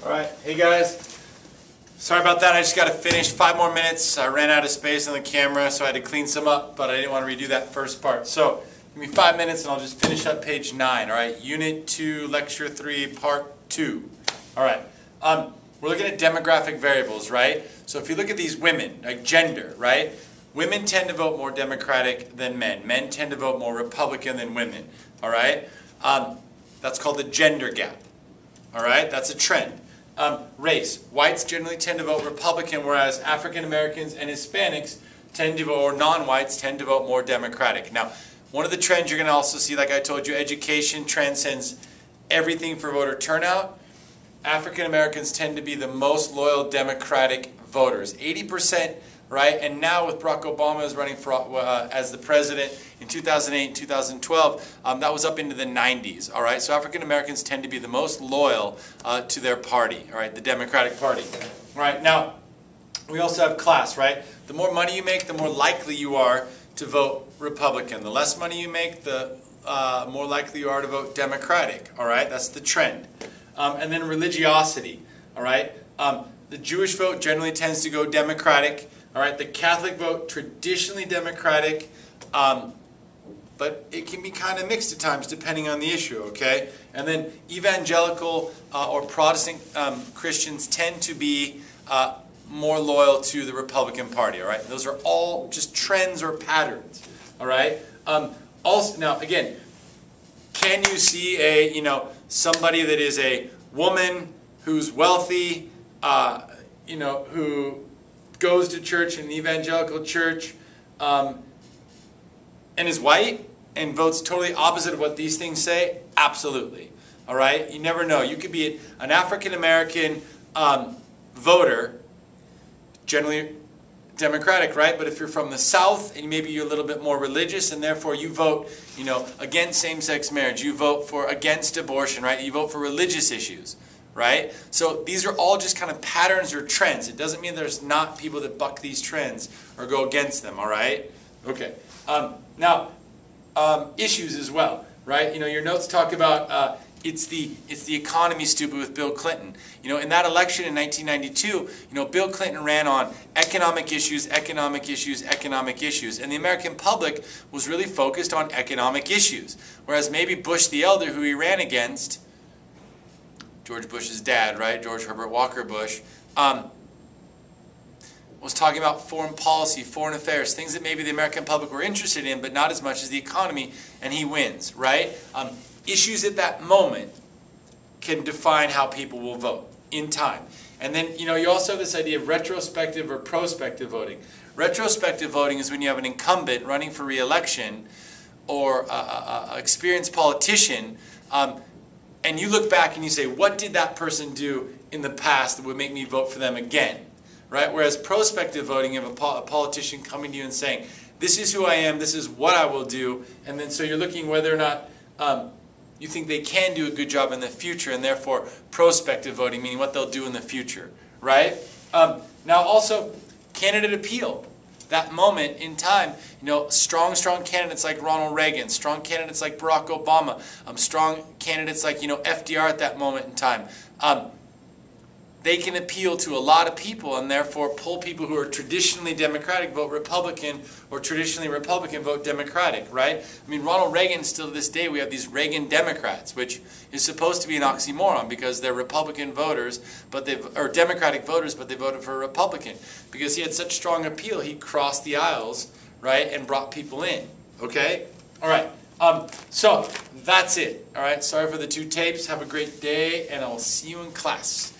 All right, hey guys. Sorry about that, I just got to finish 5 more minutes. I ran out of space on the camera, so I had to clean some up, but I didn't want to redo that first part. So, give me 5 minutes and I'll just finish up page 9, all right? Unit 2, Lecture 3, Part 2. All right, we're looking at demographic variables, right? So if you look at these women, like gender, right? Women tend to vote more Democratic than men. Men tend to vote more Republican than women, all right? That's called the gender gap, all right? That's a trend. Race. Whites generally tend to vote Republican, whereas African Americans and Hispanics tend to vote, or non-whites tend to vote more Democratic. Now, one of the trends you're going to also see, like I told you, education transcends everything for voter turnout. African Americans tend to be the most loyal Democratic voters. 80%, right? And now with Barack Obama as running for as the president in 2008 and 2012, that was up into the 90s, all right? So African Americans tend to be the most loyal to their party, all right, the Democratic Party. All right, now, we also have class, right? The more money you make, the more likely you are to vote Republican. The less money you make, the more likely you are to vote Democratic, all right? That's the trend. And then religiosity, all right? The Jewish vote generally tends to go Democratic. All right, the Catholic vote, traditionally Democratic, but it can be kind of mixed at times depending on the issue, okay? And then evangelical or Protestant Christians tend to be more loyal to the Republican Party, all right? Those are all just trends or patterns, all right? Also, now, again, can you see somebody that is a woman who's wealthy, who goes to church in an evangelical church and is white and votes totally opposite of what these things say? Absolutely. All right? You never know. You could be an African American voter, generally Democratic, right? But if you're from the South and maybe you're a little bit more religious and therefore you vote, against same-sex marriage, you vote against abortion, right? You vote for religious issues. Right? So these are all just kind of patterns or trends. It doesn't mean there's not people that buck these trends or go against them, all right? Okay. Now, issues as well, right? Your notes talk about it's the economy stupid with Bill Clinton. In that election in 1992, Bill Clinton ran on economic issues, economic issues, economic issues. And the American public was really focused on economic issues. Whereas maybe Bush the Elder, who he ran against, George Bush's dad, right, George Herbert Walker Bush, was talking about foreign policy, foreign affairs, things that maybe the American public were interested in, but not as much as the economy, and he wins, right? Issues at that moment can define how people will vote in time. And then, you also have this idea of retrospective or prospective voting. Retrospective voting is when you have an incumbent running for re-election or an experienced politician, and you look back and you say, what did that person do in the past that would make me vote for them again? Right? Whereas prospective voting, you have a politician coming to you and saying, this is who I am, this is what I will do, and then so you're looking whether or not you think they can do a good job in the future, and therefore prospective voting, meaning what they'll do in the future. Right? Now also, candidate appeal. That moment in time, strong candidates like Ronald Reagan, strong candidates like Barack Obama, strong candidates like, FDR at that moment in time. They can appeal to a lot of people and therefore pull people who are traditionally Democratic vote Republican or traditionally Republican vote Democratic, right? I mean, Ronald Reagan, still to this day, we have these Reagan Democrats, which is supposed to be an oxymoron because they're Republican voters, or Democratic voters, but they voted for a Republican. Because he had such strong appeal, he crossed the aisles, right, and brought people in, okay? All right, so that's it, all right? Sorry for the 2 tapes. Have a great day, and I'll see you in class.